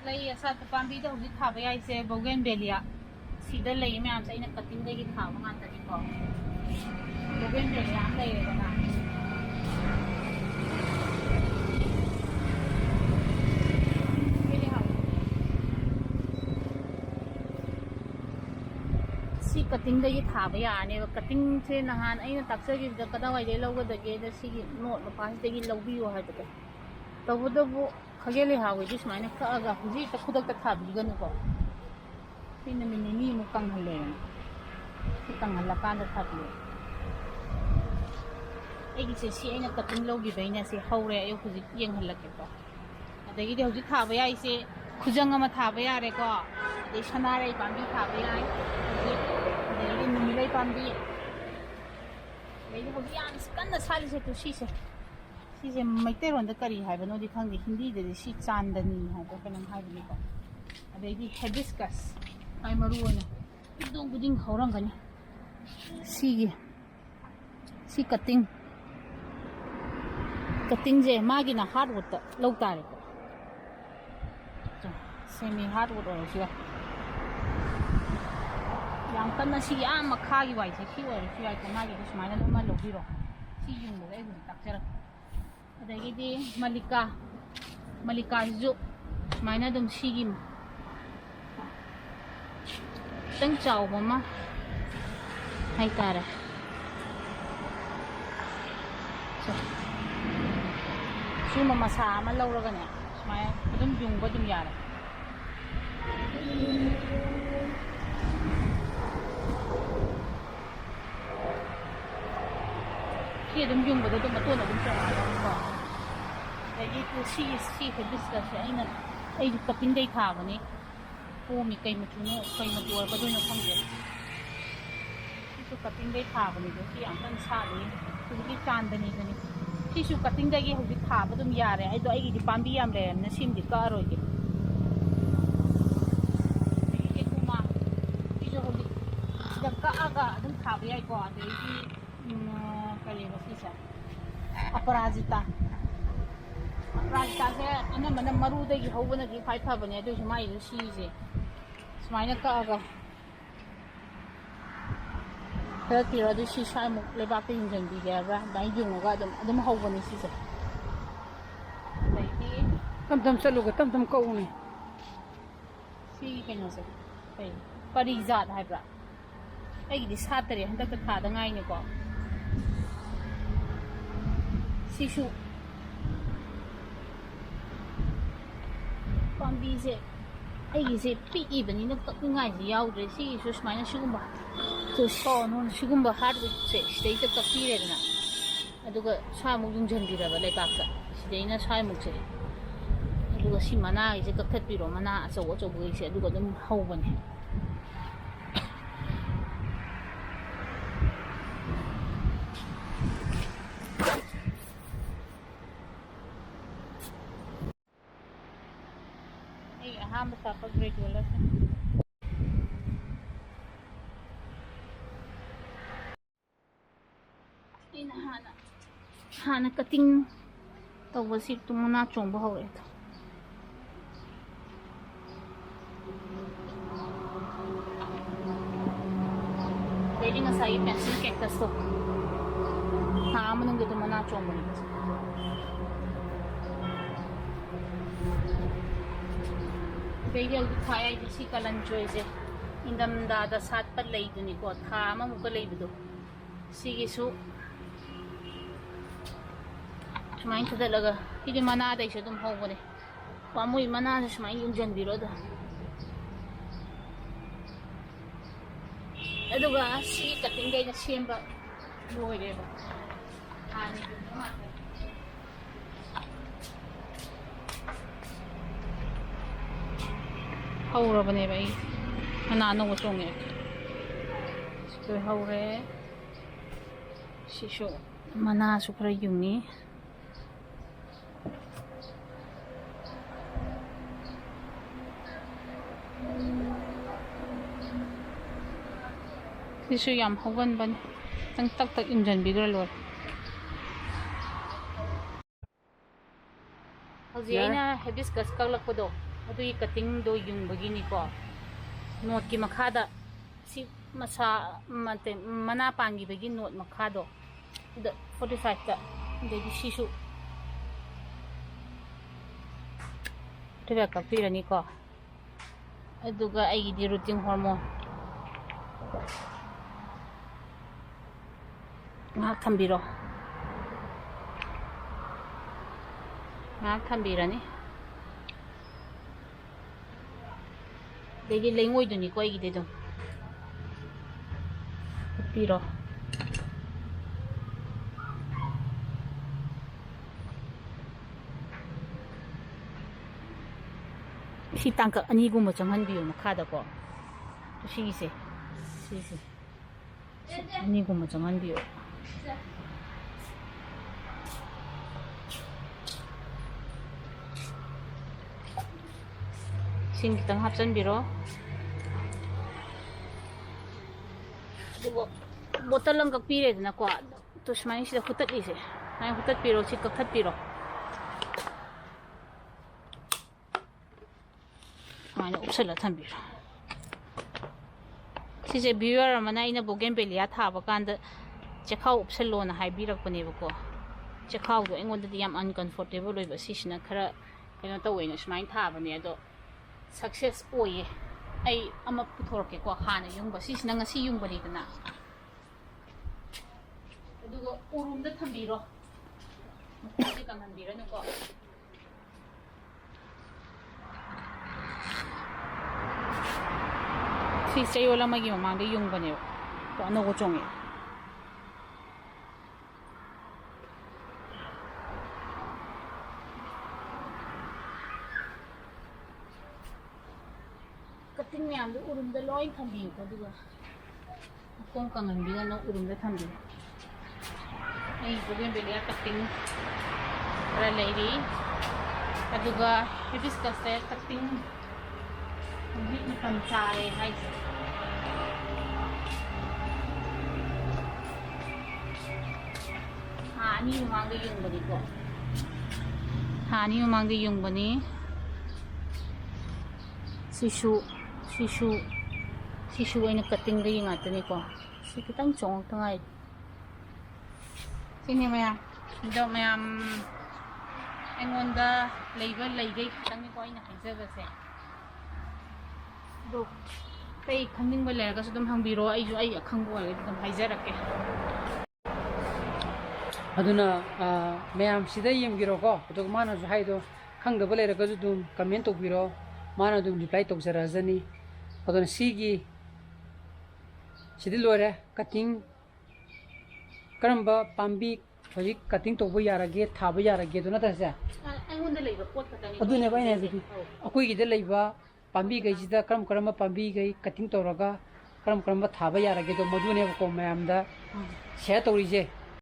lay asat pambi da hujit thaba yai se bogen belia sida lay myam se ina cutting dagi thaba ngata ni ko bogen belia am lay re na si cutting dagi thaba ya ne cutting se nahan aina taksagi da kada wai le logo dagi da si note ma pas dagi lobi yo ha da तबुदबु खगेले हावे दिसमाने खआगा हुजी त खुदक त थाबिगनु को सिन मिनिनी मु कंगहले सि कंगहला कान थाबि एगी से सि एना cutting लोगी बैना से हौरे अयो हुजी येंगहलके को अदगी दे हुजी थाबा याई से खुजंग अमा थाबा यारे को दे सनारे पांबी थाबा याई दे निमिले पांबी लेदि हुजी यान कन्न साली से तो सी से सीसे मैतेरोन द करी हाइबनो दि खंगे हिंदी दे सी चांदनी हाइबो कनम हाइबनि को अदेदि हिबिस्कस आइ मरु ओना इदो गुदिंग हौरंगनि सी कटिंग जे मागिना हार्डवुड लौ तारे को सेमी हार्डवुड ओरसिया याम कन्ना सी या मखागी वाइसे खी ओरसिया मागी सुमाइना नमा लोबिरो सी युंग दे गुदि ताक्चरा अदगी मलिका जो माइना दम सीगी तंग चाव ममा हाई तारे सुमा मसा अमा लौरगने सुमाय अदुम युंग बदुम यारे सी अदुम युंग बदु तो मतोन अदुम चला को अदगी तो सी हिबिस्कस से अइना अइ कटिंग दे थाबने पोमी कई मचुनो कई मचुर बदुनो खंगे सिसु कटिंग दे थाबने दो सी अंकन साली तुगी चांदनी गनी सिसु कटिंग दगी हुजि थाब दुम यारे आई दो आइगी पांबी याम रे न सिमदि कारोगे के कुमा सिसु हुजि सिदा कागा दुम थाब याई को अदगी कले बसिसा अपराजिता से अना मन मरु दगी होबन की फाइ फाबने दो सुमाइ दो सीजे सुमाइना कागा खरकिरो दो सी साइ मुक लेबा पे engine be Geba by Junga अदम होबने सीसे दैति तम चलुगा तम कौने सी कनो से पे परिजात हाइब्रा आइगी सातरे हंदक थादा ngaइने को सिसु पांबी से आइगिसे पिइबनि न कक्निङाइ जे याउद्रे सिसु स्माइना सिगुम्बा तो सोनो सिगुम्बा हार्डवुड से सिदै त कपिरेना अदुगा सामु जुंजनबिराबा लेपाक्ता सिदैना साइमुक से अदुगा सि मना इसे कक्थपिरो मना अचौ अचौ बुइसे अदुगा दम हौबने हम साफ ग्रेट वाला से इन हाना कटिंग तो वसी तुमना चोंब होरे तो लेकिन असाई पेंसिल कैक्टस तो हां मनुंग तुमना चोंब नहीं बेगल खाया जिसी कलन जोइसे इंदम दादा सात पर लई दुनी को था मा मुक लई बदो सिगिसु सुमाइन थदा लगा इदि मना दैसे दुम होबने पामुई मना से सुमाइन युंजन बिरोदा अदुगा सी कटिंग दै सेम्बा लोइरेबा आनी हौरबने भाई मना नौ चोंगे तो हौरे शिशु मना सुखरा युंगी शिशु याम हौगन बन तंग तक तक इंजन बिग्र लोर हौजी आइना हिबिस्कस कलकपदो ꯑꯗꯨꯒꯤ ꯀꯠꯇꯤꯡꯗꯣ ꯌꯨꯡꯕꯒꯤꯅꯤꯀꯣ ꯅꯣꯠꯀꯤ ꯃꯈꯥꯗ ꯁꯤ ꯃꯁꯥ ꯃꯅꯥ ꯄꯥꯟꯈꯤꯕꯒꯤ ꯅꯣꯠ ꯃꯈꯥꯗꯣ ꯑꯗ 45ꯇ ꯑꯗꯩꯗꯤ ꯁꯤꯁꯨ 45 ꯀꯛꯄꯤꯔꯅꯤꯀꯣ ꯑꯗꯨꯒ ꯑꯩꯒꯤꯗꯤ ꯔꯨꯇꯤꯟ ꯍꯣꯔꯃꯣꯟꯉꯥꯏꯍꯥꯛ ꯊꯝꯕꯤꯔꯣꯉꯥꯏꯍꯥꯛ ꯊꯝꯕꯤꯔꯅꯤ ꯑꯗꯩꯗꯤ ꯂꯩꯉꯣꯏꯗꯨꯅꯤꯀꯣ ꯑꯩꯒꯤꯗꯤ ꯑꯗꯨꯝ ꯍꯨꯠꯄꯤꯔꯣ ꯁꯤ ꯇꯥꯡꯀꯛ ꯑꯅꯤꯒꯨꯝꯕ ꯆꯪꯍꯟꯕꯤꯌꯨ ꯃꯈꯥꯗꯀꯣ ꯁꯤꯒꯤꯁꯦ ꯁꯤꯁꯦ ꯑꯅꯤꯒꯨꯝꯕ ꯆꯪꯍꯟꯕꯤꯌꯨ ꯏꯁꯤꯡ ꯈꯤꯇꯪ ꯍꯥꯞꯆꯤꯟꯕꯤꯔꯣ ꯑꯗꯨꯒ ꯕꯣꯇꯜ ꯑꯃ ꯀꯛꯄꯤꯔꯦꯗꯅꯀꯣ ꯇꯣ ꯁꯨꯃꯥꯏꯅ ꯁꯤꯗ ꯍꯨꯠꯇꯠꯂꯤꯁꯦ ꯁꯨꯃꯥꯏꯅ ꯍꯨꯠꯇꯠꯄꯤꯔꯣ ꯁꯤ ꯀꯛꯊꯠꯄꯤꯔꯣ ꯁꯨꯃꯥꯏꯅ ꯎꯞꯁꯜꯂ ꯊꯝꯕꯤꯔꯣ ꯁꯤꯁꯦ ꯚꯤꯌꯨꯋꯔ ꯑꯃꯅ ꯑꯩꯅ ꯕꯣꯒꯦꯟꯕꯦꯂꯤꯌꯥ ꯊꯥꯕ ꯀꯥꯟꯗ ꯆꯦꯈꯥꯎ ꯎꯞꯁꯜꯂꯣꯅ ꯍꯥꯏꯕꯤꯔꯛꯄꯅꯦꯕꯀꯣ ꯆꯦꯈꯥꯎꯗꯣ ꯑꯩꯉꯣꯟꯗꯗꯤ ꯌꯥꯝ ꯑꯟꯀꯝꯐꯣꯔꯇꯦꯕꯜ ꯑꯣꯏꯕ ꯁꯤꯁꯤꯅ ꯈꯔ ꯀꯩꯅꯣ ꯇꯧꯋꯦꯅ ꯁꯨꯃꯥꯏꯅ ꯊꯥꯕꯅꯦ ꯑꯗꯣ ꯁꯛꯁꯦꯁ ꯑꯣꯏꯌꯦ ꯑꯩ ꯑꯃ ꯄꯨꯊꯣꯔꯛꯀꯦꯀꯣ ꯍꯥꯟꯅ ꯌꯨꯡꯕ ꯁꯤꯁꯤꯅ ꯉꯁꯤ ꯌꯨꯡꯕꯅꯤꯗꯅ ꯑꯗꯨꯒ ꯎꯔꯨꯝꯗ ꯊꯝꯕꯤꯔꯣ ꯃꯈꯣꯡꯁꯦ ꯀꯪꯍꯟꯕꯤꯔꯅꯨꯀꯣ ꯁꯤ ꯆꯌꯣꯜ ꯑꯃꯒꯤ ꯃꯃꯥꯡꯗ ꯌꯨꯡꯕꯅꯦꯕ ꯑꯅꯧꯕ ꯆꯣꯡꯉꯦ ꯀꯠꯇꯤꯡ ꯃꯌꯥꯝꯗꯣ ꯎꯔꯨꯝꯗ ꯂꯣꯏ ꯊꯝꯕꯤꯌꯨꯀꯣ ꯑꯗꯨꯒ ꯃꯈꯣꯡ ꯀꯪꯍꯟꯕꯤꯒꯅꯨ ꯎꯔꯨꯝꯗ ꯊꯝꯕꯤꯌꯨ ꯑꯩ ꯕꯣꯒꯦꯟꯕꯦꯂꯤꯌꯥ ꯀꯠꯇꯤꯡ ꯈꯔ ꯂꯩꯔꯤ ꯑꯗꯨꯒ ꯍꯤꯕꯤꯁꯀꯁꯁꯦ ꯀꯠꯇꯤꯡ ꯍꯧꯖꯤꯛ ꯃꯇꯝ ꯆꯥꯔꯦ ꯍꯥꯏꯁꯦ ꯊꯥ ꯑꯅꯤ ꯃꯃꯥꯡꯗ ꯌꯨꯡꯕꯅꯤꯀꯣ ꯊꯥ ꯑꯅꯤ ꯃꯃꯥꯡꯗ ꯌꯨꯡꯕꯅꯤ ꯁꯤꯁꯨ ꯑꯩꯅ ꯀꯠꯇꯤꯡꯗꯒꯤ ꯉꯥꯛꯇꯅꯤꯀꯣ ꯁꯤ ꯈꯤꯇꯪ ꯆꯣꯡꯉꯛꯇ ꯉꯥꯏꯔꯤ ꯁꯤꯅꯤ ꯃꯌꯥꯝ ꯑꯗꯣ ꯃꯌꯥꯝ ꯑꯩꯉꯣꯟꯗ ꯂꯩꯕ ꯂꯩꯒꯩ ꯈꯤꯇꯪꯅꯤꯀꯣ ꯑꯩꯅ ꯍꯥꯏꯖꯕꯁꯦ ꯑꯗꯣ ꯑꯇꯩ ꯈꯪꯅꯤꯡꯕ ꯂꯩꯔꯒꯁꯨ ꯑꯗꯨꯝ ꯍꯪꯕꯤꯔꯣ ꯑꯩꯁꯨ ꯑꯩ ꯑꯈꯪꯕ ꯑꯣꯏꯔꯒꯗꯤ ꯑꯗꯨꯝ ꯍꯥꯏꯖꯔꯛꯀꯦ ꯑꯗꯨꯅ ꯃꯌꯥꯝꯁꯤꯗ ꯌꯦꯡꯕꯤꯔꯣꯀꯣ ꯑꯗꯨꯒ ꯃꯥꯅꯁꯨ ꯍꯥꯏꯗꯣ ꯈꯪꯗꯕ ꯂꯩꯔꯒꯁꯨ ꯑꯗꯨꯝ ꯀꯃꯦꯟ ꯇꯧꯕꯤꯔꯣ ꯃꯥꯅ ꯑꯗꯨꯝ ꯔꯤꯄ꯭ꯂꯥꯏ ꯇꯧꯖꯔꯛꯑꯖꯅꯤ ꯑꯗꯨꯅ ꯁꯤꯗꯤ ꯂꯣꯏꯔꯦ ꯀꯠꯇꯤꯡ ꯀꯔꯝꯕ ꯄꯥꯝꯕꯤ ꯍꯧꯖꯤꯛ ꯀꯠꯇꯤꯡ ꯇꯧꯕ ꯌꯥꯔꯒꯦ ꯊꯥꯕ ꯌꯥꯔꯒꯦ ꯑꯗꯨ ꯅꯠꯇ꯭ꯔꯁꯦ ꯑꯩꯉꯣꯟꯗ ꯂꯩꯕ ꯄꯣꯠ ꯈꯛꯇꯅꯤ ꯑꯗꯨꯅꯦꯕ ꯑꯩꯅ ꯍꯥꯏꯕꯗꯤ ꯑꯩꯈꯣꯏꯒꯤꯗ ꯂꯩꯕ ꯄꯥꯝꯕꯤꯈꯩꯁꯤꯗ ꯀꯔꯝꯕ ꯄꯥꯝꯕꯤꯈꯩ ꯀꯠꯇꯤꯡ ꯇꯧꯔꯒ ꯀꯔꯝꯕ ꯊꯥꯕ ꯌꯥꯔꯒꯦꯗꯣ ꯃꯗꯨꯅꯦꯕꯀꯣ ꯃꯌꯥꯝꯗ ꯁꯤꯌꯔ ꯇꯧꯔꯤꯁꯦ